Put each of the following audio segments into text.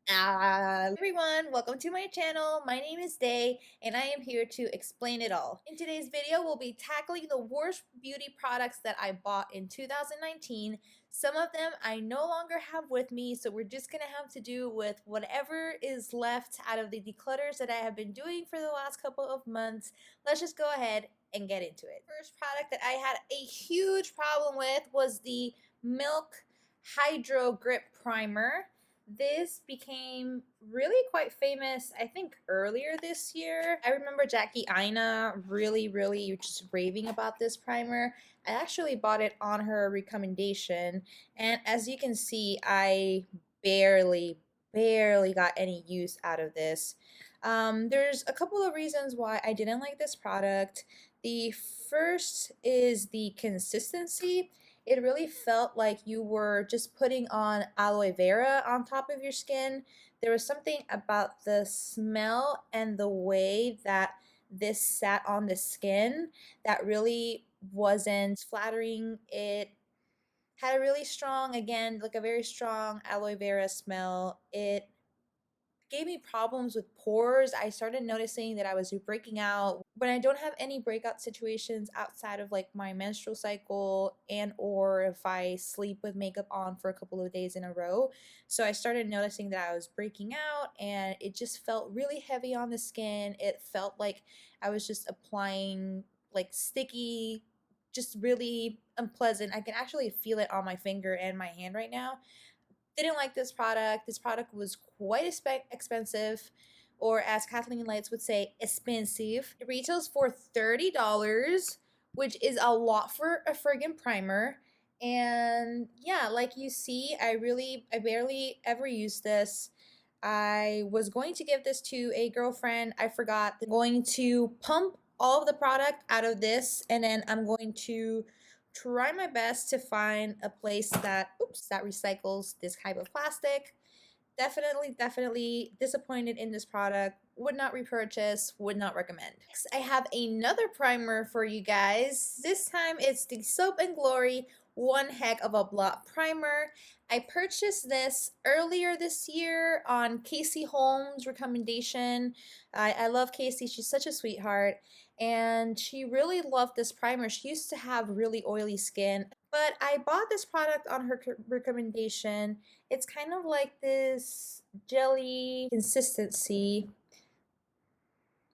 Everyone, welcome to my channel. My name is Day and I am here to explain it all. In today's video, we'll be tackling the worst beauty products that I bought in 2019. Some of them I no longer have with me, so we're just gonna have to do with whatever is left out of the declutters that I have been doing for the last couple of months. Let's just go ahead and get into it. First product that I had a huge problem with was the Milk Hydro Grip Primer. This became really quite famous, I think, earlier this year. I remember Jackie Aina really just raving about this primer. I actually bought it on her recommendation, and as you can see, I barely got any use out of this. There's a couple of reasons why I didn't like this product. The first is the consistency. It really felt like you were just putting on aloe vera on top of your skin. There was something about the smell and the way that this sat on the skin that really wasn't flattering. It had a really strong, again, like a very strong aloe vera smell. It gave me problems with pores. I started noticing that I was breaking out when I don't have any breakout situations outside of like my menstrual cycle and or if I sleep with makeup on for a couple of days in a row. So I started noticing that I was breaking out and it just felt really heavy on the skin. It felt like I was just applying like sticky, just really unpleasant. I can actually feel it on my finger and my hand right now. Didn't like this product. This product was quite expensive, or as Kathleen Lights would say, expensive. It retails for $30, which is a lot for a friggin' primer. And yeah, like you see, I barely ever use this. I was going to give this to a girlfriend. I forgot. I'm going to pump all of the product out of this, and then I'm going to try my best to find a place that recycles this type of plastic. Definitely disappointed in this product. Would not repurchase, would not recommend. Next, I have another primer for you guys. This time it's the Soap and Glory One Heck of a Blot Primer. I purchased this earlier this year on Casey Holmes' recommendation. I love Casey, she's such a sweetheart, and she really loved this primer. She used to have really oily skin, but I bought this product on her recommendation. It's kind of like this jelly consistency.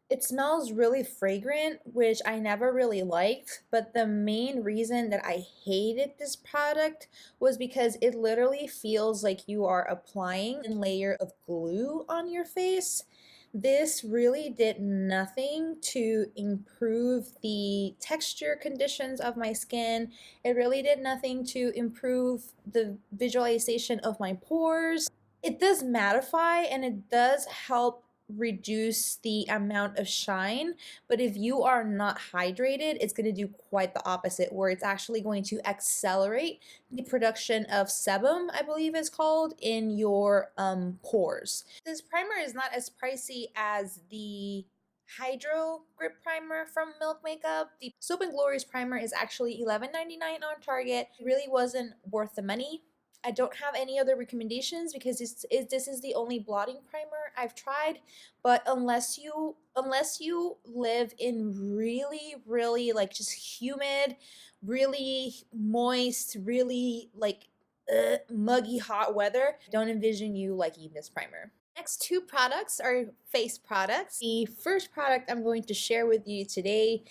It smells really fragrant, which I never really liked, but the main reason that I hated this product was because it literally feels like you are applying a layer of glue on your face. This really did nothing to improve the texture conditions of my skin. It really did nothing to improve the visualization of my pores. It does mattify and it does help reduce the amount of shine, but if you are not hydrated, it's going to do quite the opposite, where it's actually going to accelerate the production of sebum, I believe it's called, in your pores. This primer is not as pricey as the Hydro Grip Primer from Milk Makeup. The Soap and Glory's primer is actually $11.99 on Target. It really wasn't worth the money. I don't have any other recommendations because this is the only blotting primer I've tried. But unless you live in really like just humid, really moist, really like muggy hot weather, don't envision you liking this primer. Next two products are face products. The first product I'm going to share with you today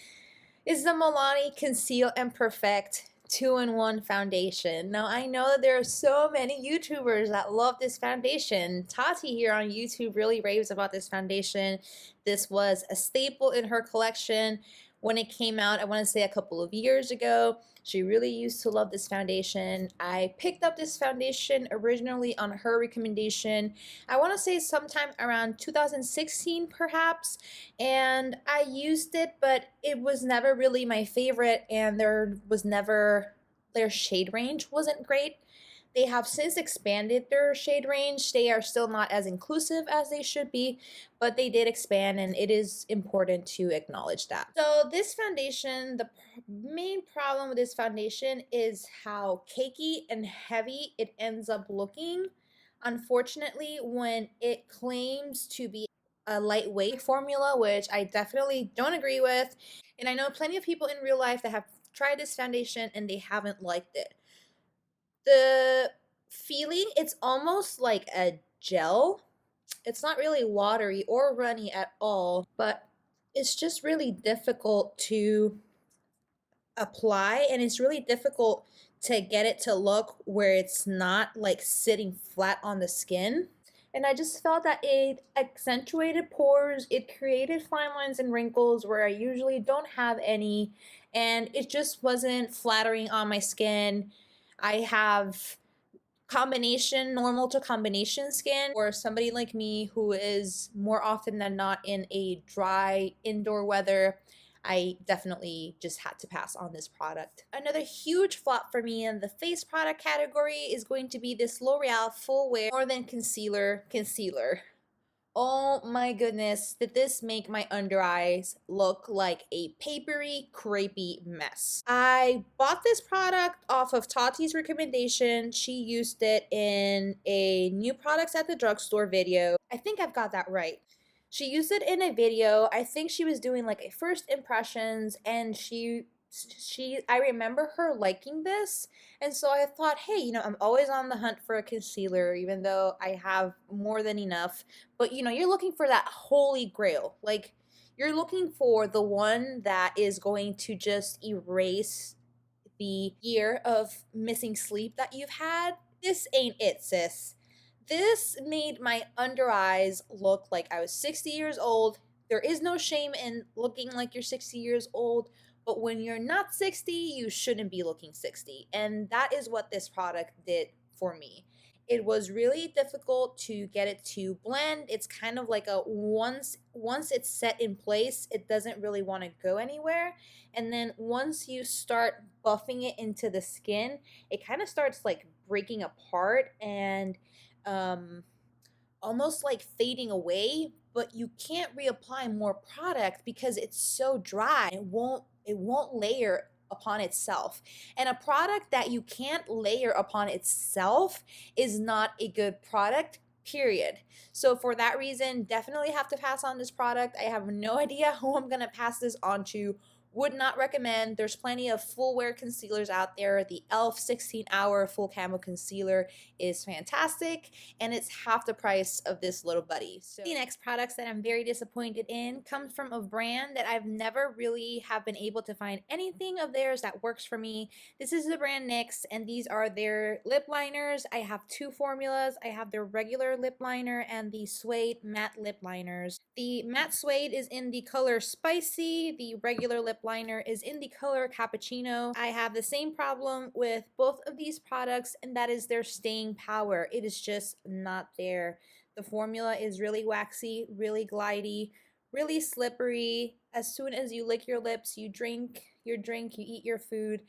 is the Milani Conceal and Perfect 2-in-1 foundation. Now I know that there are so many YouTubers that love this foundation. Tati here on YouTube really raves about this foundation. This was a staple in her collection when it came out, I want to say a couple of years ago. She really used to love this foundation. I picked up this foundation originally on her recommendation. I want to say sometime around 2016 perhaps, and I used it, but it was never really my favorite, and their shade range wasn't great. They have since expanded their shade range. They are still not as inclusive as they should be, but they did expand, and it is important to acknowledge that. So this foundation, the main problem with this foundation is how cakey and heavy it ends up looking. Unfortunately, when it claims to be a lightweight formula, which I definitely don't agree with, and I know plenty of people in real life that have tried this foundation and they haven't liked it. The feeling, it's almost like a gel. It's not really watery or runny at all, but it's just really difficult to apply, and it's really difficult to get it to look where it's not like sitting flat on the skin. And I just felt that it accentuated pores, it created fine lines and wrinkles where I usually don't have any, and it just wasn't flattering on my skin. I have combination, normal to combination skin, or somebody like me who is more often than not in a dry indoor weather. I definitely just had to pass on this product. Another huge flop for me in the face product category is going to be this L'Oreal Full Wear More Than Concealer. Oh my goodness, did this make my under eyes look like a papery, crepey mess. I bought this product off of Tati's recommendation. She used it in a new products at the drugstore video. I think I've got that right. She used it in a video. I think she was doing like a first impressions, and I remember her liking this, and so I thought, hey, I'm always on the hunt for a concealer, even though I have more than enough. But you're looking for that holy grail. Like, you're looking for the one that is going to just erase the year of missing sleep that you've had. This ain't it, sis. This made my under eyes look like I was 60 years old. There is no shame in looking like you're 60 years old, but when you're not 60, you shouldn't be looking 60. And that is what this product did for me. It was really difficult to get it to blend. It's kind of like a once it's set in place, it doesn't really want to go anywhere. And then once you start buffing it into the skin, it kind of starts like breaking apart and um almost like fading away, but you can't reapply more product because it's so dry. It won't layer upon itself. And a product that you can't layer upon itself is not a good product. Period. So for that reason, definitely have to pass on this product. I have no idea who I'm going to pass this on to. Would not recommend. There's plenty of full wear concealers out there. The e.l.f. 16-hour full camo concealer is fantastic, and it's half the price of this little buddy. So the next products that I'm very disappointed in comes from a brand that I've never really have been able to find anything of theirs that works for me. This is the brand NYX, and these are their lip liners. I have two formulas. I have their regular lip liner and the Suede matte lip liners. The matte Suede is in the color Spicy. The regular lip liner is in the color Cappuccino. I have the same problem with both of these products, and that is their staying power. It is just not there. The formula is really waxy, really glidey, really slippery. As soon as you lick your lips, you drink your drink, you eat your food,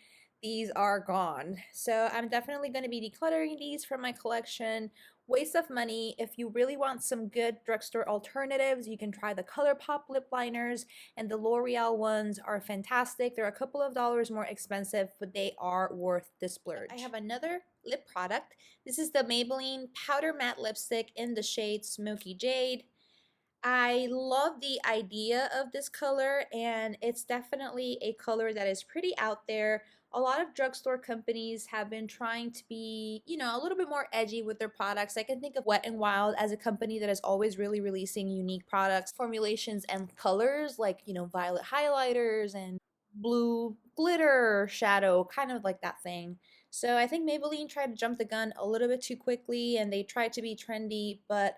these are gone. So I'm definitely going to be decluttering these from my collection. Waste of money. If you really want some good drugstore alternatives, you can try the Colourpop lip liners, and the L'Oreal ones are fantastic. They're a couple of dollars more expensive, but they are worth the splurge. I have another lip product. This is the Maybelline Powder Matte Lipstick in the shade Smoky Jade. I love the idea of this color, and it's definitely a color that is pretty out there. A lot of drugstore companies have been trying to be, a little bit more edgy with their products. I can think of Wet n Wild as a company that is always really releasing unique products, formulations, and colors like, violet highlighters and blue glitter shadow, kind of like that thing. So I think Maybelline tried to jump the gun a little bit too quickly, and they tried to be trendy, but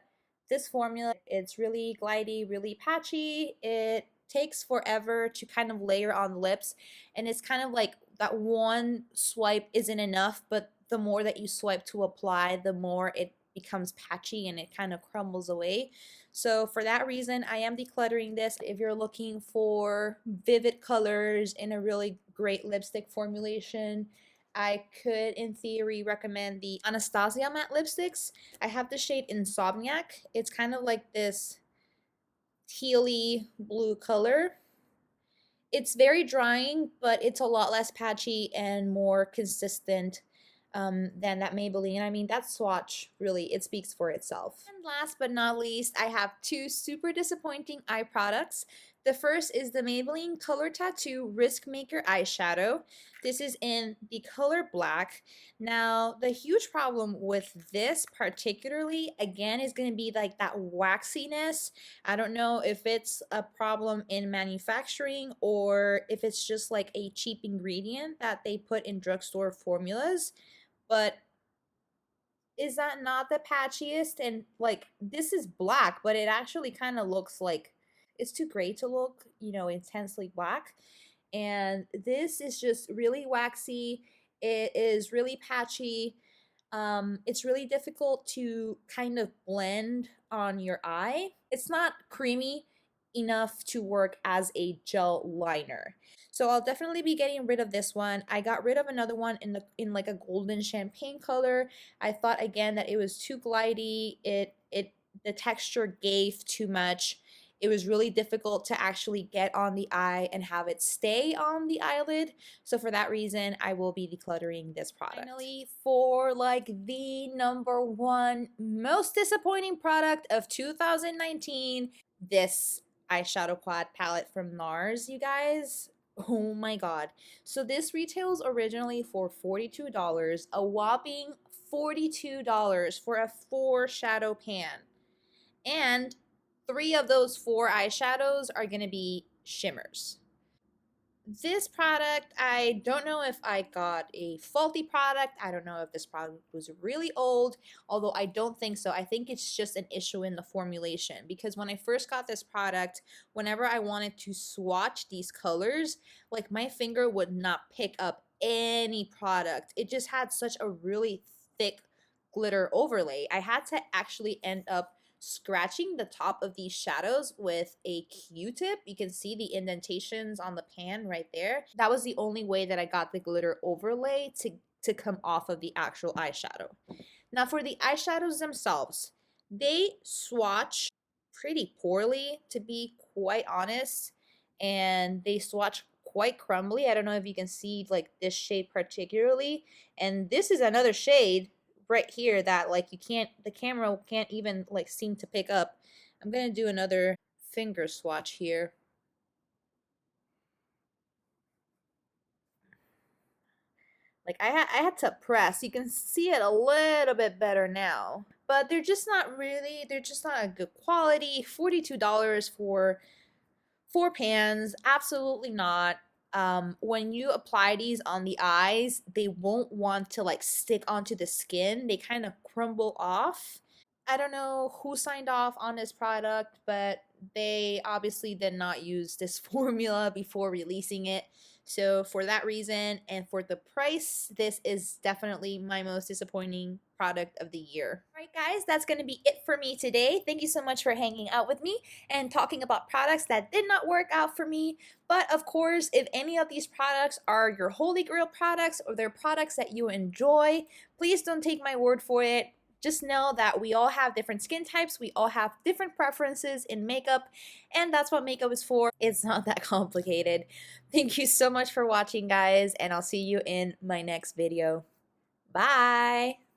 this formula, it's really glidey, really patchy. It takes forever to kind of layer on lips, and it's kind of like that one swipe isn't enough, but the more that you swipe to apply, the more it becomes patchy and it kind of crumbles away. So for that reason, I am decluttering this. If you're looking for vivid colors in a really great lipstick formulation, I could, in theory, recommend the Anastasia matte lipsticks. I have the shade Insomniac. It's kind of like this tealy blue color. It's very drying, but it's a lot less patchy and more consistent. than that Maybelline. I mean, that swatch really, it speaks for itself. And last but not least, I have two super disappointing eye products. The first is the Maybelline Color Tattoo Risk Maker eyeshadow. This is in the color black. Now, the huge problem with this particularly, again, is going to be like that waxiness. I don't know if it's a problem in manufacturing or if it's just like a cheap ingredient that they put in drugstore formulas. But is that not the patchiest? And like, this is black, but it actually kind of looks like it's too gray to look, you know, intensely black. And this is just really waxy. It is really patchy. It's really difficult to kind of blend on your eye. It's not creamy enough to work as a gel liner. So I'll definitely be getting rid of this one. I got rid of another one in like a golden champagne color. I thought again that it was too glidey. The texture gave too much. It was really difficult to actually get on the eye and have it stay on the eyelid. So for that reason, I will be decluttering this product. Finally, for like the number one most disappointing product of 2019, this eyeshadow quad palette from NARS, you guys. Oh my god. So this retails originally for $42, a whopping $42 for a 4 shadow pan. And 3 of those 4 eyeshadows are going to be shimmers. This product, I don't know if I got a faulty product. I don't know if this product was really old, although I don't think so. I think it's just an issue in the formulation, because when I first got this product, whenever I wanted to swatch these colors, like my finger would not pick up any product. It just had such a really thick glitter overlay. I had to actually end up scratching the top of these shadows with a Q-tip. You can see the indentations on the pan right there. That was the only way that I got the glitter overlay to come off of the actual eyeshadow. Now for the eyeshadows themselves, they swatch pretty poorly, to be quite honest, and they swatch quite crumbly. I don't know if you can see like this shade particularly, and this is another shade right here that like the camera can't even like seem to pick up. I'm gonna do another finger swatch here. Like I had to press. You can see it a little bit better now, but they're just not a good quality. $42 for 4 pans, absolutely not. When you apply these on the eyes, they won't want to like stick onto the skin. They kind of crumble off. I don't know who signed off on this product, but they obviously did not use this formula before releasing it. So for that reason and for the price, this is definitely my most disappointing product of the year. All right, guys, that's going to be it for me today. Thank you so much for hanging out with me and talking about products that did not work out for me. But of course, if any of these products are your holy grail products or they're products that you enjoy, please don't take my word for it. Just know that we all have different skin types, we all have different preferences in makeup, and that's what makeup is for. It's not that complicated. Thank you so much for watching, guys, and I'll see you in my next video. Bye!